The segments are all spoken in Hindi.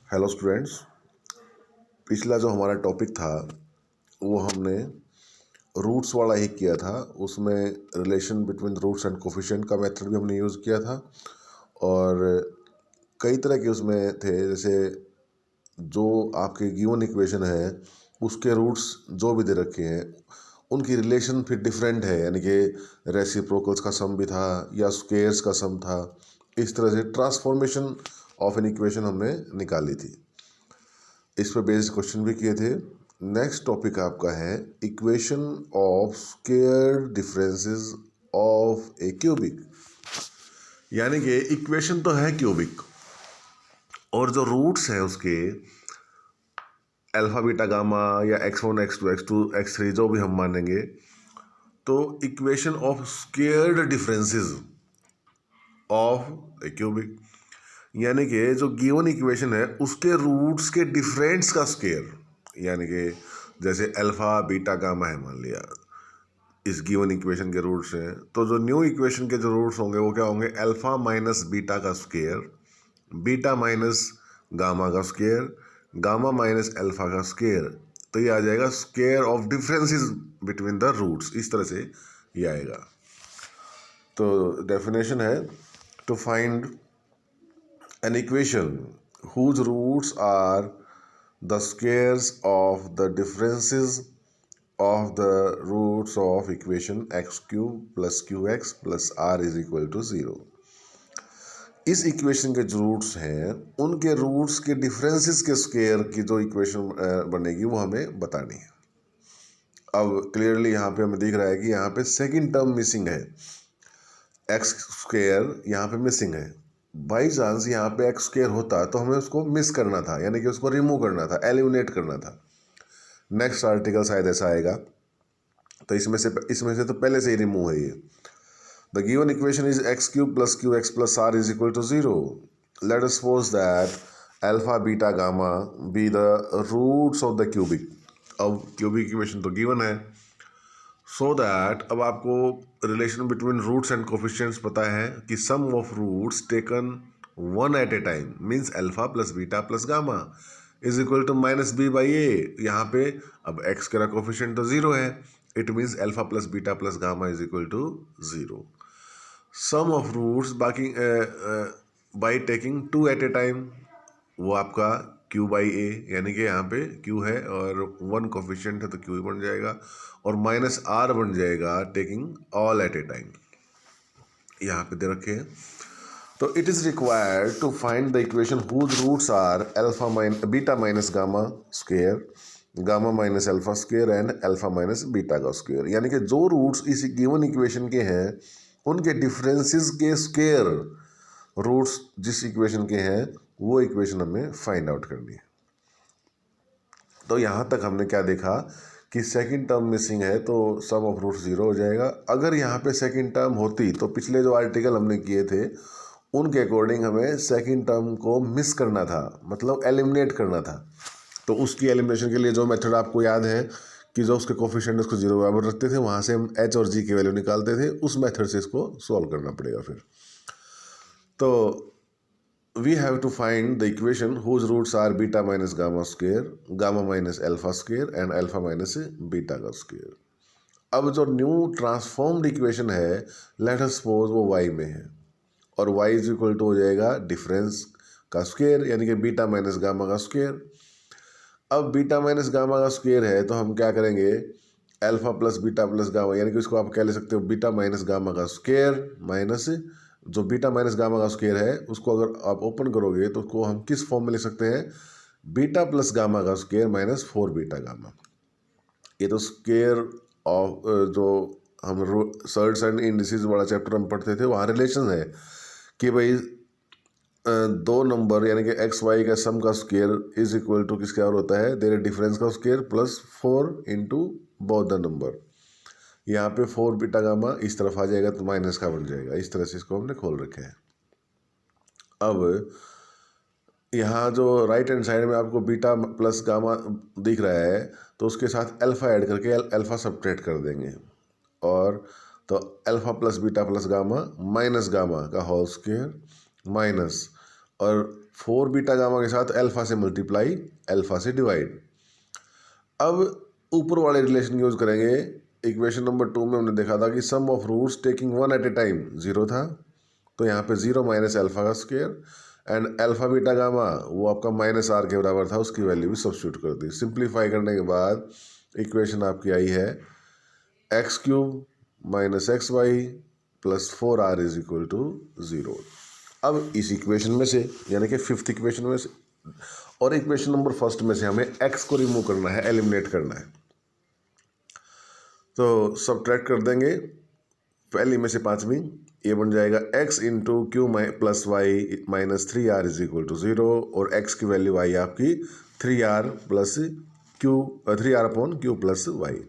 हेलो स्टूडेंट्स, पिछला जो हमारा टॉपिक था वो हमने रूट्स वाला ही किया था। उसमें relation between roots and coefficient का मेथड भी हमने यूज़ किया था और कई तरह के उसमें थे। जैसे जो आपके गिवन इक्वेशन है उसके रूट्स जो भी दे रखे हैं उनकी रिलेशन फिर डिफरेंट है, यानी कि रेसिप्रोकल्स का सम भी था या स्क्वेयर्स का सम था। इस तरह से ट्रांसफॉर्मेशन ऑफ एन इक्वेशन हमने निकाली थी। इस पर बेस्ड क्वेश्चन भी किए थे। नेक्स्ट टॉपिक आपका है equation of square differences of A cubic, यानी कि इक्वेशन तो है क्यूबिक और जो रूट्स हैं उसके अल्फा बीटा गामा या x1 x2 x2 x3 जो भी हम मानेंगे, तो equation of squared differences of A cubic, यानी कि जो गिवन इक्वेशन है उसके रूट्स के डिफरेंस का स्क्वायर, यानी कि जैसे अल्फा बीटा गामा है मान लिया, इस गिवन इक्वेशन के रूट्स हैं, तो जो न्यू इक्वेशन के जो रूट्स होंगे वो क्या होंगे, अल्फा माइनस बीटा का स्क्वायर, बीटा माइनस गामा का स्क्वायर, गामा माइनस अल्फा का स्क्वायर। तो ये आ जाएगा square of differences between the roots, इस तरह से ये आएगा। तो डेफिनेशन है to find an equation whose roots are the squares of the differences of the roots of equation x cube plus qx plus r is equal to 0। इस इक्वेशन के जो रूट्स हैं उनके रूट्स के डिफरेंसेस के स्क्वायर की जो इक्वेशन बनेगी वो हमें बतानी है। अब क्लियरली यहाँ पे हमें दिख रहा है कि यहाँ पे सेकंड टर्म मिसिंग है, एक्स स्क्वायर यहाँ पे मिसिंग है। बाई चांस यहाँ पे एक्स स्क्वायर होता तो हमें उसको मिस करना था, यानी कि उसको रिमूव करना था, एलिमिनेट करना था। नेक्स्ट आर्टिकल शायद ऐसा आएगा, तो इसमें से तो पहले से ही रिमूव है ये। The given equation is x cube plus q x plus r is equal to 0। Let us suppose that alpha beta gamma be the roots of the cubic. अब क्यूबिक इक्वेशन तो गिवन है, सो दैट अब आपको relation between roots and coefficients पता है कि sum of roots taken one at a time means alpha plus beta plus gamma is equal to minus b by ए। यहाँ पे अब एक्स का कोफिशिएंट तो 0 है, it means alpha plus beta plus gamma is equal to 0। Sum of roots बाकी by taking two at a time, वो आपका क्यू बाई ए, यानी कि यहाँ पे क्यू है और वन कोफिशिएंट है तो क्यू बन जाएगा, और माइनस आर बन जाएगा taking all at a time, यहाँ पे दे रखे हैं। तो it is required to find the equation whose roots are alpha beta minus gamma square, gamma minus alpha square and alpha minus beta का स्क्वायर, यानी कि जो रूट्स इस गिवन इक्वेशन के हैं उनके डिफरेंसेस के स्क्वायर रूट्स जिस इक्वेशन के हैं वो इक्वेशन हमें फाइंड आउट करनी है। तो यहाँ तक हमने क्या देखा कि सेकंड टर्म मिसिंग है तो सम ऑफ रूट 0 हो जाएगा। अगर यहाँ पे सेकंड टर्म होती तो पिछले जो आर्टिकल हमने किए थे उनके अकॉर्डिंग हमें सेकंड टर्म को मिस करना था, मतलब एलिमिनेट करना था। तो उसकी एलिमिनेशन के लिए जो मेथड आपको याद है कि जो उसके कोफिशिएंट उसको 0 बराबर रखते थे, वहाँ से हम एच और जी की वैल्यू निकालते थे, उस मेथड से इसको सॉल्व करना पड़ेगा फिर। तो we have to find the equation whose roots are beta minus gamma square, gamma minus alpha square and alpha minus beta का square। अब जो न्यू ट्रांसफॉर्म्ड इक्वेशन है लेट अस सपोज वो y में है और y इज इक्वल टू हो जाएगा डिफरेंस का स्क्वायर, यानी कि बीटा माइनस गामा का स्क्वायर। अब बीटा माइनस गामा का स्क्वायर है तो हम क्या करेंगे, alpha plus beta plus gamma, यानी कि इसको आप क्या ले सकते हो, बीटा माइनस गामा का स्क्वायर माइनस जो बीटा माइनस गामा का स्क्वायर है उसको अगर आप ओपन करोगे तो उसको हम किस फॉर्म में लिख सकते हैं, बीटा प्लस गामा का स्क्वायर माइनस 4 बीटा गामा। ये तो स्क्वायर ऑफ जो हम सर्ट्स एंड इंडिसेस वाला चैप्टर हम पढ़ते थे वहाँ रिलेशन है कि भाई दो नंबर यानी कि एक्स वाई का सम का स्क्वायर इज इक्वल टू किसके और होता है, देयर डिफरेंस का square plus 4 into both the number. यहाँ पे 4 बीटा गामा इस तरफ आ जाएगा तो माइनस का बन जाएगा। इस तरह से इसको हमने खोल रखे हैं। अब यहाँ जो राइट हैंड साइड में आपको बीटा प्लस गामा दिख रहा है तो उसके साथ अल्फा ऐड करके अल्फा सबट्रैक्ट कर देंगे, और तो alpha plus beta plus gamma minus gamma का होल स्क्वायर माइनस और 4 बीटा गामा के साथ अल्फा से मल्टीप्लाई, अल्फा से डिवाइड। अब ऊपर वाले रिलेशन यूज करेंगे। इक्वेशन नंबर 2 में हमने देखा था कि sum of roots taking 1 at a time 0 था, तो यहाँ पे 0 माइनस अल्फा का square and alpha beta gamma वो आपका माइनस आर के बराबर था, उसकी वैल्यू भी सब्स्टिट्यूट कर दी। सिंप्लीफाई करने के बाद इक्वेशन आपकी आई है x cube minus x y plus 4r is equal to 0। अब इस इक्वेशन में से यानी कि फिफ्थ इक्वेशन में से और इक्वेशन नंबर फर्स्ट में से हमें x को रिमूव करना है, एलिमिनेट करना है। तो सब्ट्रैक्ट कर देंगे पहली में से पाँचवीं, ये बन जाएगा x into q plus y minus 3r is equal to 0 और x की वैल्यू आई आपकी 3r plus q 3r upon q plus y.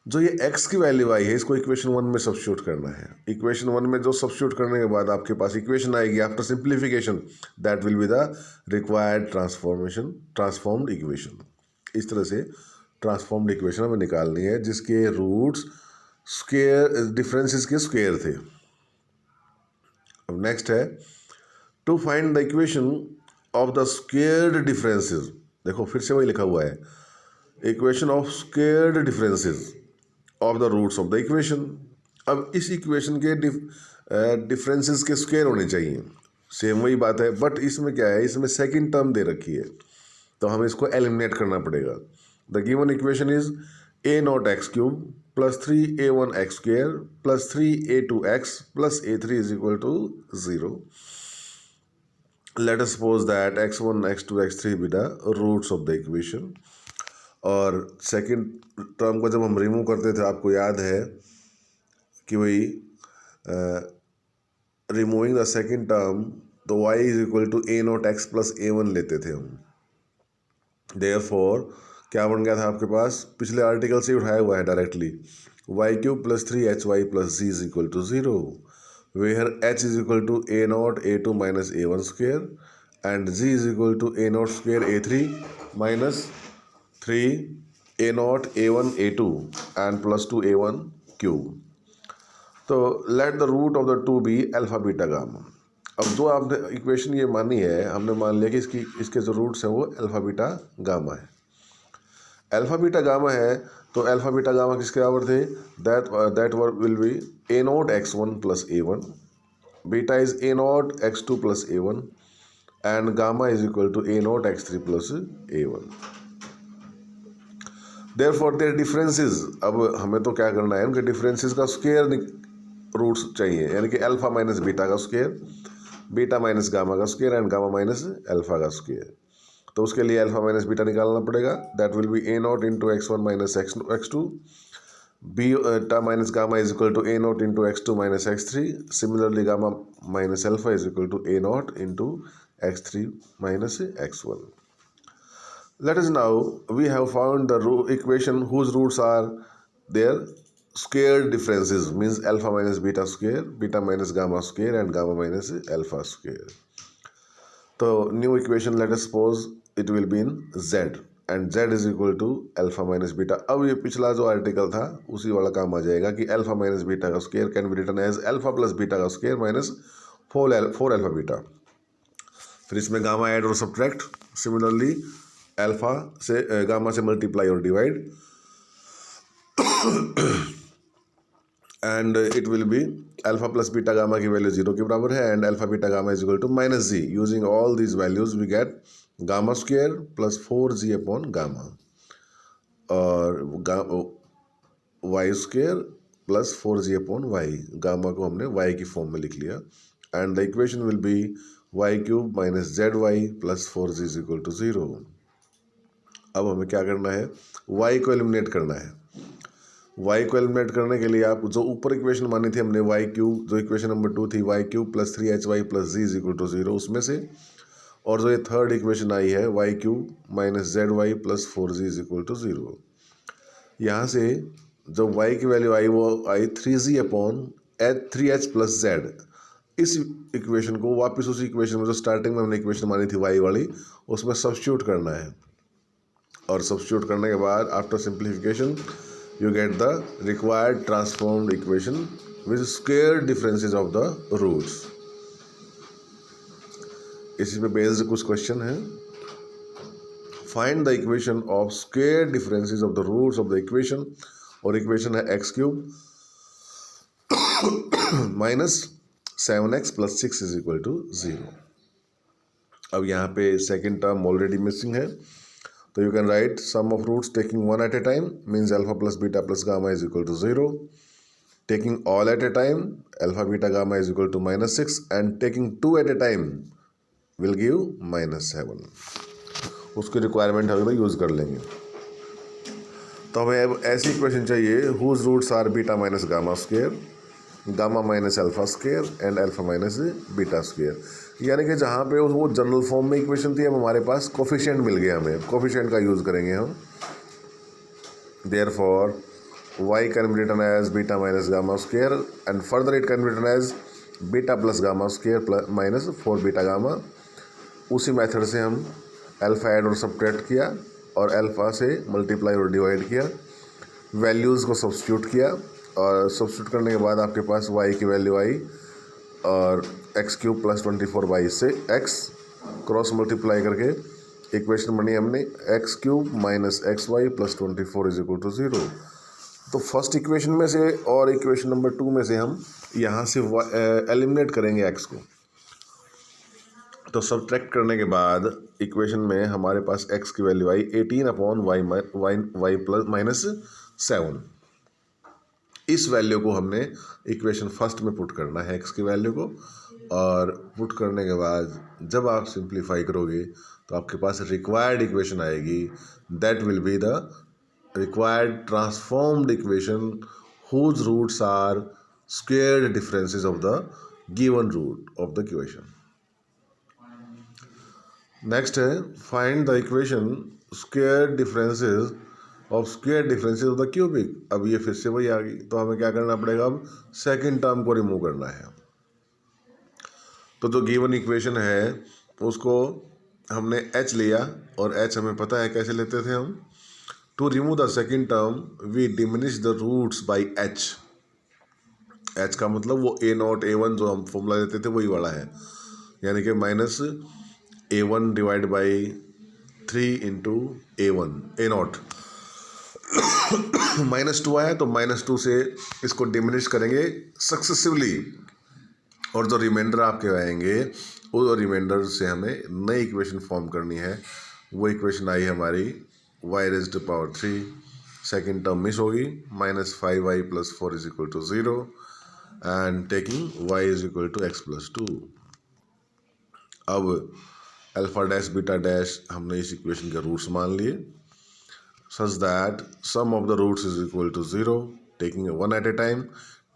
जो ये x की वैल्यू आई है इसको इक्वेशन 1 में सब्स्टिट्यूट करना है। इक्वेशन 1 में जो सब्स्टिट्यूट करने के बाद आपके पास इक्वेशन आएगी after simplification, that will be the required transformed equation. इस तरह से ट्रांसफॉर्म्ड इक्वेशन हमें निकालनी है जिसके रूट्स स्क्वायर डिफरेंसेस के स्क्वायर थे। अब नेक्स्ट है to find the equation of the squared differences. देखो फिर से वही लिखा हुआ है, equation of squared differences of the roots of the equation. अब इस इक्वेशन के डिफरेंसेस के स्क्वायर होने चाहिए, सेम वही बात है, बट इसमें क्या है, इसमें सेकंड टर्म दे रखी है तो हमें इसको एलिमिनेट करना पड़ेगा। The given equation is a naught x cube plus 3a1 x square plus 3a2 x plus a3 is equal to 0। Let us suppose that x1 x2 x3 be the roots of the equation. और सेकंड टर्म को जब हम रिमूव करते थे आपको याद है कि वही रिमूविंग द सेकंड टर्म तो y is equal to a naught x plus a1 लेते थे हम। देयरफॉर क्या बन गया था आपके पास, पिछले आर्टिकल से उठाया हुआ है directly, y cube plus 3hy plus z is equal to 0 where h is equal to a nought a2 minus a1 square and z is equal to a nought square a3 minus 3 a nought a1 a2 and plus 2 a1 cube. तो let the root of the two be alpha beta gamma. अब जो आपने इक्वेशन ये मानी है, हमने मान लिया कि इसके जो रूट्स हैं वो अल्फा बीटा गामा है। अल्फा बीटा गामा है तो अल्फा बीटा गामा किसके बराबर थे, that will be a naught x1 plus a1, beta is a naught x2 plus a1 and gamma is equal to a naught x3 plus a1। Therefore their differences, अब हमें तो क्या करना है, उनके डिफरेंसेस का स्क्वायर रूट्स चाहिए, यानी कि अल्फा माइनस बीटा का स्क्वायर, बीटा माइनस गामा का square and gamma minus alpha का स्क्वायर। तो उसके लिए अल्फा माइनस बीटा निकालना पड़ेगा, that will be a naught into x1 minus x2 beta minus gamma is equal to a naught into x2 minus x3। Similarly gamma minus alpha is equal to a naught into x3 minus x1। Let us now we have found the equation whose roots are their square differences, means alpha minus beta square, beta minus gamma square and gamma minus alpha square. तो new equation let us suppose it will be in z and z is equal to alpha minus beta। अब ये पिछला जो आर्टिकल था उसी वाला काम आ जाएगा कि alpha minus beta का square can be written as alpha plus beta का स्क्वायर माइनस 4 alpha बीटा। फिर इसमें गामा ऐड और सब्ट्रैक्ट, सिमिलरली अल्फा से गामा से मल्टीप्लाई और divide and it will be alpha plus beta gamma की वैल्यू 0 के बराबर है and alpha beta gamma is equal to minus g. Using all these values we get gamma square plus 4g upon gamma और y square plus 4g upon y. Gamma को हमने वाई की फॉर्म में लिख लिया and the equation will be y cube minus z y plus 4g is equal to 0। अब हमें क्या करना है, y को एलिमिनेट करना है। y को एलिमिनेट करने के लिए आप जो ऊपर इक्वेशन मानी थी हमने y क्यूब, जो इक्वेशन नंबर 2 थी y cube plus 3hy plus z is equal to 0 उसमें से, और जो ये थर्ड इक्वेशन आई है y cube minus z y plus 4g is equal to 0, यहाँ से जो y की वैल्यू आई वो आई 3g upon 3h plus z। इस इक्वेशन को वापस उसी इक्वेशन में जो स्टार्टिंग में हमने इक्वेशन मानी थी y वाली उसमें सब्स्टिट्यूट करना है और सब्स्टिट्यूट करने के बाद after simplification you get the required transformed equation with square differences of the roots. इसी पे बेस्ड कुछ क्वेश्चन है। Find the equation of square differences of the roots of the equation, और इक्वेशन है x cube minus 7x plus 6 is equal to 0। अब यहाँ पे सेकेंड टर्म ऑलरेडी मिसिंग है, तो you can write sum of roots taking one at a time means alpha plus beta plus gamma is equal to 0, taking all at a time alpha beta gamma is equal to -6 and taking two at a time will give -7। उसकी रिक्वायरमेंट हम लोग यूज़ कर लेंगे। तो हमें अब ऐसी इक्वेशन चाहिए whose roots are beta minus gamma square, gamma minus alpha square and alpha minus beta square, यानी कि जहाँ पे वो जनरल फॉर्म में इक्वेशन थी अब हमारे पास कोफिशिएंट मिल गया, हमें कोफिशिएंट का यूज़ करेंगे हम। Therefore y can be written as beta minus gamma square and further it can be written as beta plus gamma square plus minus 4 beta gamma. उसी मेथड से हम अल्फा ऐड और सब्ट्रैक्ट किया और अल्फा से मल्टीप्लाई और डिवाइड किया, वैल्यूज़ को सब्स्टिट्यूट किया और सब्स्टिट्यूट करने के बाद आपके पास y की वैल्यू आई और एक्स क्यूब प्लस 24y से x क्रॉस मल्टीप्लाई करके इक्वेशन बनी हमने x cube minus x y plus 24 is equal to 0। तो फर्स्ट इक्वेशन में से और इक्वेशन नंबर 2 में से हम यहाँ से एलिमिनेट करेंगे x को। तो सब्ट्रैक्ट करने के बाद इक्वेशन में हमारे पास x की वैल्यू आई 18/y प्लस -7। इस वैल्यू को हमने इक्वेशन फर्स्ट में पुट करना है x की वैल्यू को, और पुट करने के बाद जब आप सिंप्लीफाई करोगे तो आपके पास रिक्वायर्ड इक्वेशन आएगी, that will be the required transformed equation whose roots are squared differences of the given root of the equation. Next है find the equation square differences of the cubic. अब ये फिर से वही आ गई, तो हमें क्या करना पड़ेगा, अब सेकंड टर्म को रिमूव करना है। तो जो गिवन इक्वेशन है उसको हमने h लिया, और h हमें पता है कैसे लेते थे हम। To remove the second term we diminish the roots by h। h का मतलब वो a0 a1 जो हम फॉर्मूला लेते थे वही वाला है, यानी कि minus a1 divide by 3 into a1 a0 -2 आया तो -2 से इसको डिमिनिश करेंगे सक्सेसिवली, और जो रिमाइंडर आपके आएंगे वो रिमाइंडर से हमें नई इक्वेशन फॉर्म करनी है। वो इक्वेशन आई हमारी y⁻3, सेकेंड टर्म मिस होगी, -5y plus 4 is equal to 0 and taking y is equal to x plus 2। अब अल्फा डैश बीटा डैश हमने इस इक्वेशन के रूट्स मान लिए, such that sum of the roots is equal to 0, taking one at a time,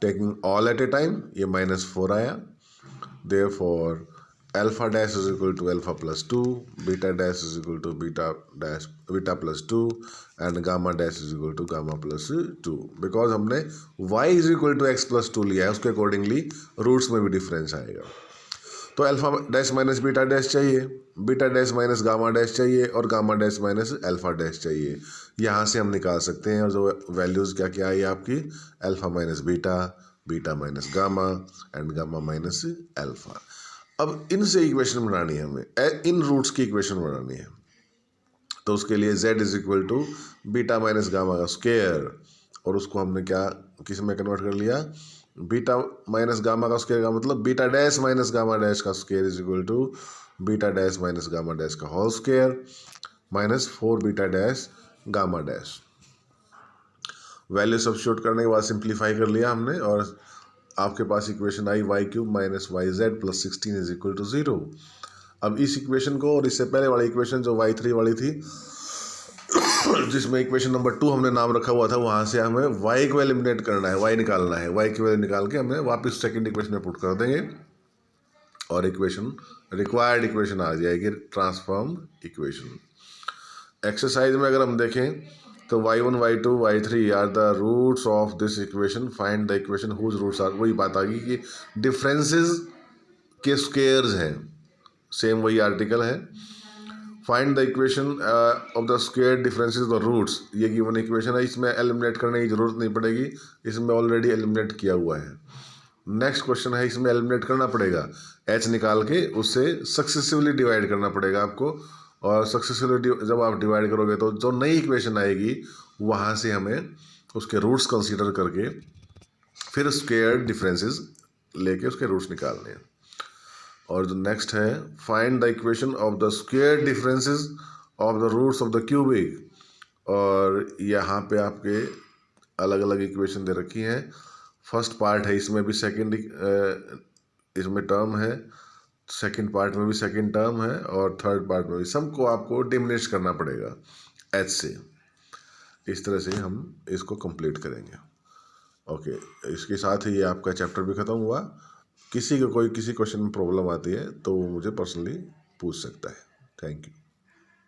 taking all at a time, ये -4 आया। Therefore alpha dash is equal to alpha plus 2, beta dash is equal to beta plus 2 and gamma dash is equal to gamma plus 2। Because हमने y is equal to x plus 2 लिया है, उसके अकॉर्डिंगली रूट्स में भी डिफरेंस आएगा। तो alpha dash minus beta dash चाहिए, beta dash minus gamma dash चाहिए और gamma dash minus alpha dash चाहिए। यहाँ से हम निकाल सकते हैं, और जो वैल्यूज़ क्या क्या आई आपकी, alpha minus beta, beta minus gamma and gamma minus alpha. अब इनसे इक्वेशन बनानी है हमें, इन रूट्स की इक्वेशन बनानी है। तो उसके लिए z is equal to beta minus gamma का स्क्वायर, और उसको हमने क्या किस में कन्वर्ट कर लिया, बीटा माइनस गामा का स्क्वायर का मतलब beta dash minus gamma dash का square is equal to beta dash minus gamma dash का whole square -4 beta dash gamma dash. Value substitute करने के बाद सिंप्लीफाई कर लिया हमने, और आपके पास इक्वेशन आई y³ minus yz plus 16 is equal to 0। अब इस इक्वेशन को और इससे पहले वाली इक्वेशन जो y3 वाली थी जिसमें इक्वेशन नंबर 2 हमने नाम रखा हुआ था, वहाँ से हमें y को एलिमिनेट करना है, y निकालना है। y की वैल्यू निकाल के हमें वापस सेकंड इक्वेशन में पुट कर देंगे और इक्वेशन रिक्वायर्ड इक्वेशन आ जाएगी, ट्रांसफॉर्म इक्वेशन। एक्सरसाइज में अगर हम देखें तो y1 y2 y3 are the roots of this equation, find the equation whose roots are. वही बात आ गई कि डिफरेंसेस के स्क्वायर्स हैं, सेम वही आर्टिकल है। Find the equation of the square differences the roots, ये गिवन इक्वेशन है, इसमें एलिमिनेट करने की जरूरत नहीं पड़ेगी, इसमें ऑलरेडी एलिमिनेट किया हुआ है। नेक्स्ट क्वेश्चन है, इसमें एलिमिनेट करना पड़ेगा, एच निकाल के उससे सक्सेसिवली डिवाइड करना पड़ेगा आपको, और सक्सेसिवली जब आप डिवाइड करोगे तो जो नई इक्वेशन आएगी वहाँ से हमें उसके रूट्स कंसीडर करके फिर स्क्वायर डिफरेंसेस लेके उसके रूट्स निकालने हैं। और जो नेक्स्ट है, find the equation of the square differences of the roots of the cubic, और यहाँ पे आपके अलग अलग इक्वेशन दे रखी हैं। फर्स्ट पार्ट है, इसमें भी सेकंड इसमें टर्म है, सेकंड पार्ट में भी सेकंड टर्म है, और थर्ड पार्ट में भी, सबको आपको डिमिनिश करना पड़ेगा एच से। इस तरह से हम इसको कंप्लीट करेंगे। ओके, इसके साथ ही ये आपका चैप्टर भी ख़त्म हुआ। किसी को कोई किसी क्वेश्चन में प्रॉब्लम आती है तो वो मुझे पर्सनली पूछ सकता है। Thank you.